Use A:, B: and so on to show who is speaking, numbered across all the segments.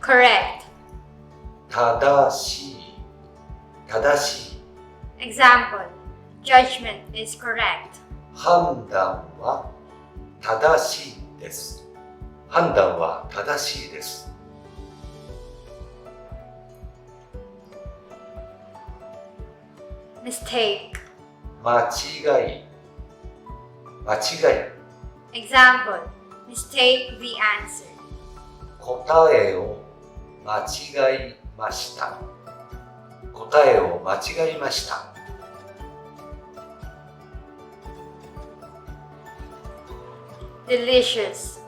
A: correct.
B: 正しい、正しい。
A: Example, judgment is correct.
B: 判断は正しいです。判断は正しいです。
A: Mistake.
B: 間違い、間違い。
A: Example, mistake the answer.
B: 答えを間違いました。答えを間違いました。
A: Delicious.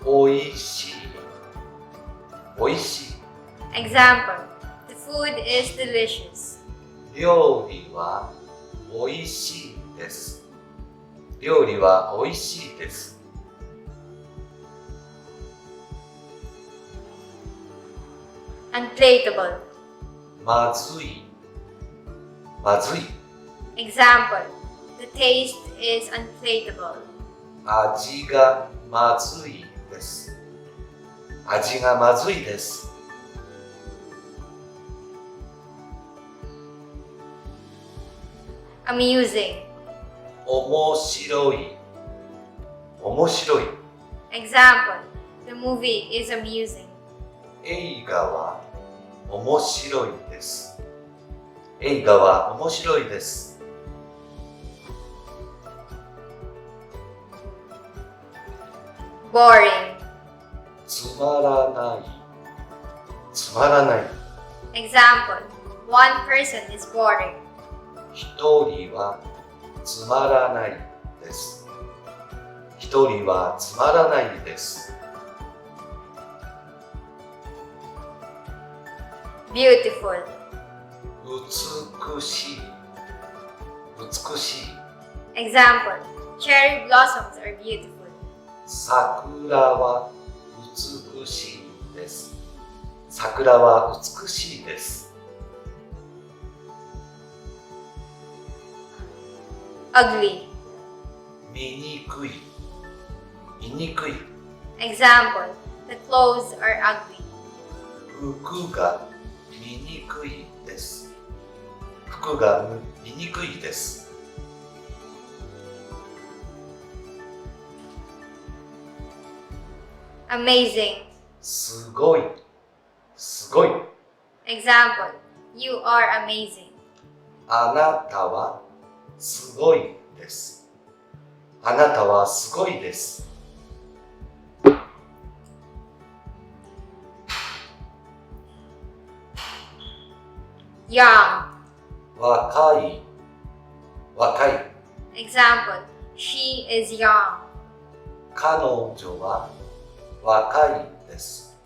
B: おいしい、おいしい。
A: Example, the food is delicious.
B: 料理はおいしいです。料理はおいしいです。
A: Unplateable.
B: まずい、まずい。
A: Example, the taste is unplateable.
B: 味がまずいです。味がまずいです。
A: Amusing.
B: 面白い、面白い。
A: Example, the movie is amusing.
B: 映画は面白いです。映画は面白いです。
A: Boring.
B: つまらない、つまらない。
A: Example, one person is boring.
B: 一人はつまらないです。一人はつまらないです。
A: Beautiful.
B: 美しい、美しい。
A: Example, cherry blossoms are beautiful.
B: 桜は美しいです。桜は美しいです。
A: Ugly.
B: 醜い、醜い。
A: Example, the clothes are ugly.
B: 服が醜いです。服が醜いです。
A: Amazing.
B: すごい、すごい。
A: Example, you are amazing.
B: あなたはすごいです。あなたはすごいです。
A: Young.
B: 若い、若い。
A: Example, she is young.
B: 彼女は若いです。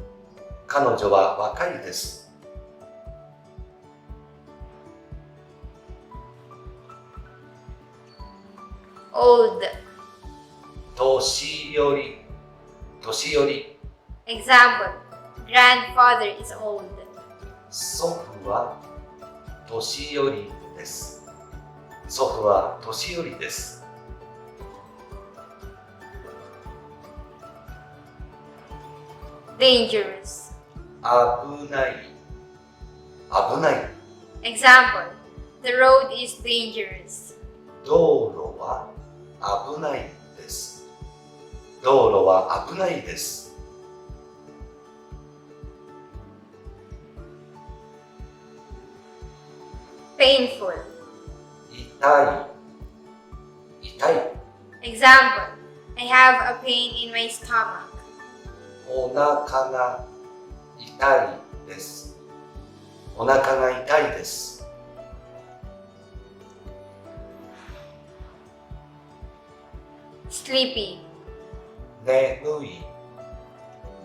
B: 彼女は若いです。
A: Old.
B: 年寄り、年寄り。
A: Example, grandfather is old.
B: 祖父は年寄りです。祖父は年寄りです。
A: Dangerous.
B: 危ない、危ない。
A: Example, the road is dangerous.
B: 道路は危ないです。道路は危ないです。
A: Painful.
B: 痛い、痛い。
A: Example, I have a pain in my stomach.
B: お腹が痛いです。お腹が痛いです。
A: Sleepy.
B: 眠い、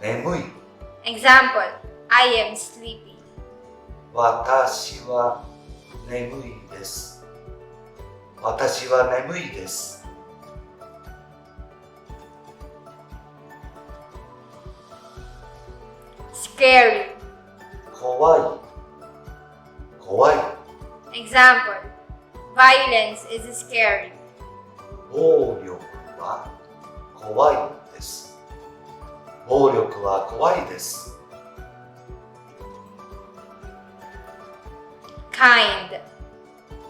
B: 眠い。
A: Example, I am sleepy.
B: 私は眠いです。私は眠いです。
A: Scary.
B: 怖い、怖い。
A: Example, violence is scary.
B: 暴力は怖いです。暴力は怖いです。
A: kind.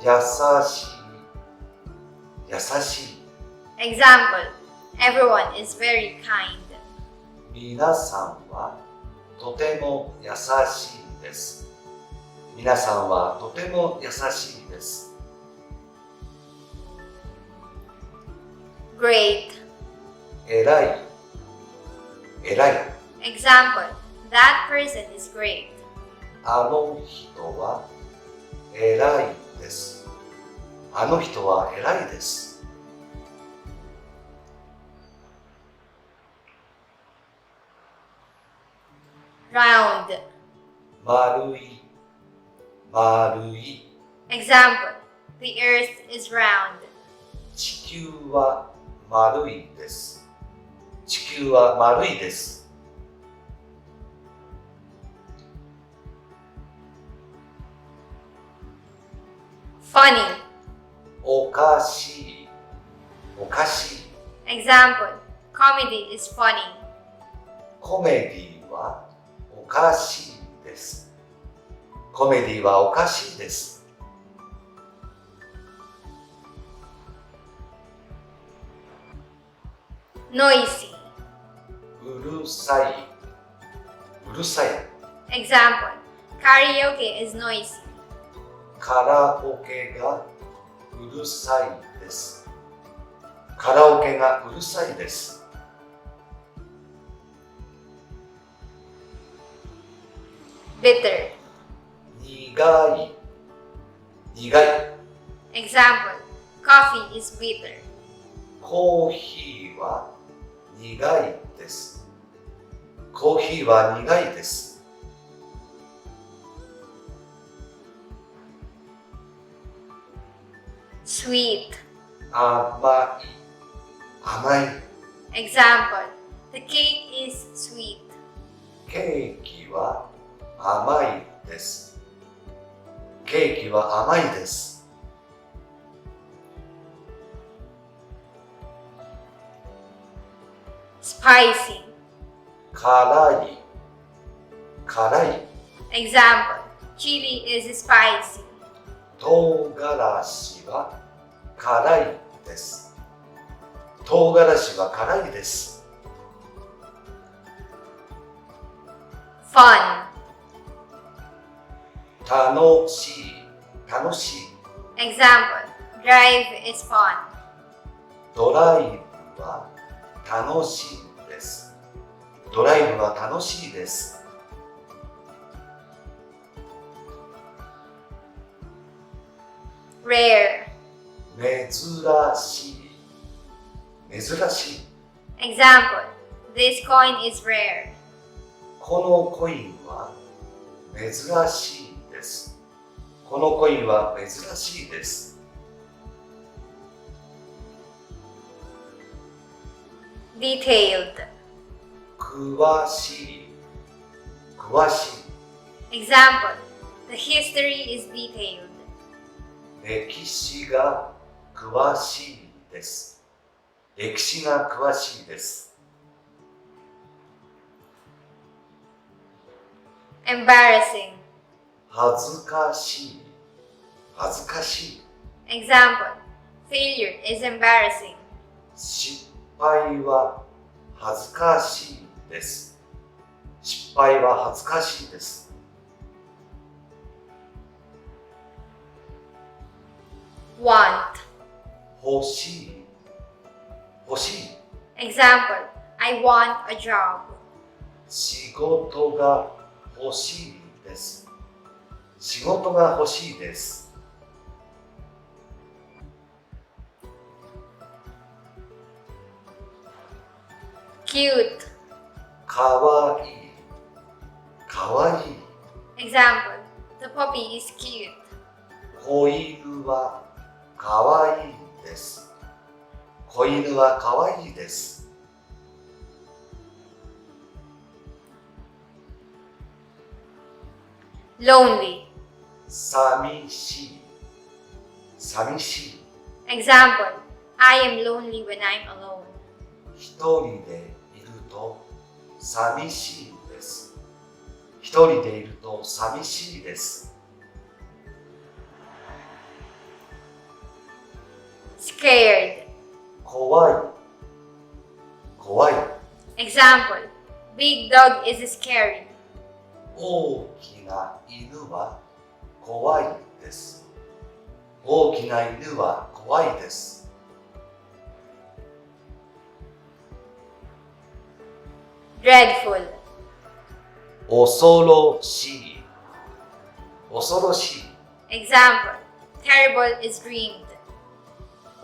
B: 優しい、優しい。
A: Example, everyone is very kind.
B: 皆さんはとても優しいです。皆さんはとても優しいです。
A: Great.
B: 偉い、偉い。
A: Example, that person is great.
B: あの人は偉いです。あの人は偉いです。
A: Round.
B: 丸い、丸い。
A: Example, the earth is round.
B: 地球は丸いです。地球は丸いです。
A: Funny.
B: おかしい、おかしい。
A: Example, comedy is funny.
B: コメディはおかしいです。コメディはおかしいです。
A: Noisy.
B: うるさい、うるさい。
A: Example, karaoke is noisy.
B: カラオケがうるさいです。カラオケがうるさいです。
A: Bitter.
B: 苦い、苦い。
A: Example, coffee is bitter.
B: コーヒーは苦いです。コーヒーは苦いです。
A: Sweet.
B: 甘い、甘い。
A: Example, the cake is sweet.
B: ケーキは甘いです。ケーキは甘いです。
A: Spicy.
B: 辛い、辛い。
A: Example, chili is spicy.
B: 唐辛子は辛いです。唐辛子は辛いです。
A: Fun.
B: 楽しい、楽しい。
A: Example, drive is fun.
B: ドライブは楽しいです。ドライブは楽しいです。
A: Rare.
B: 珍しい、珍しい。
A: Example, this coin is rare.
B: このコインは珍しいです。このコインは珍しいです。
A: Detailed.
B: 詳しい、詳しい。
A: Example, the history is detailed.
B: 歴史が詳しいです。歴史が詳しいです。
A: Embarrassing.
B: 恥ずかしい、恥ずかしい。
A: Example, failure is embarrassing.
B: 失敗は恥ずかしいです。失敗は恥ずかしいです。
A: Want.
B: 欲しい、欲しい。
A: Example, I want a job.
B: 仕事が欲しいです。仕事が欲しいです。
A: Cute.
B: かわいい、かわいい。
A: Example, the puppy is cute.
B: 子犬はかわいいです。子犬はかわいいです。
A: Lonely.
B: 寂しい、寂しい。
A: Example, I am lonely when I'm alone.
B: 一人でいると寂しいです。一人でいると寂しいです。
A: scared.
B: 怖い。怖い。
A: Example, big dog is scary.
B: 大きな犬は怖いです。大きな犬は怖いです。
A: Dreadful.
B: 恐ろしい。恐ろしい。
A: Example, terrible is dreamed.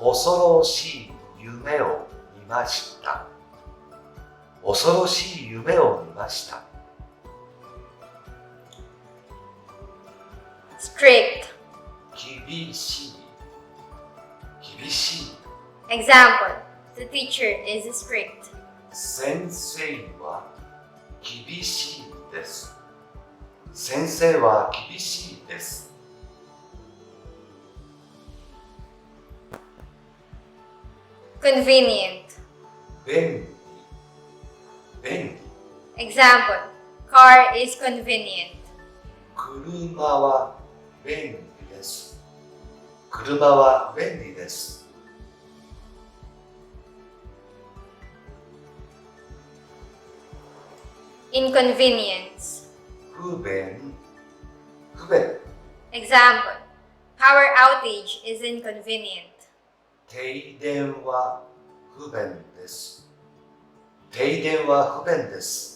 B: 恐ろしい夢を見ました。恐ろしい夢を見ました。
A: Strict.
B: 厳しい。厳しい。
A: Example, the teacher is strict.
B: 先生は厳しいです。先生は厳しいです。
A: Convenient.
B: 便利。便利。
A: Example, car is convenient.
B: 車は便利です。車は便利です。
A: Inconvenience.
B: 不便。不便。
A: Example, power outage is inconvenient.
B: 停電は不便です。停電は不便です。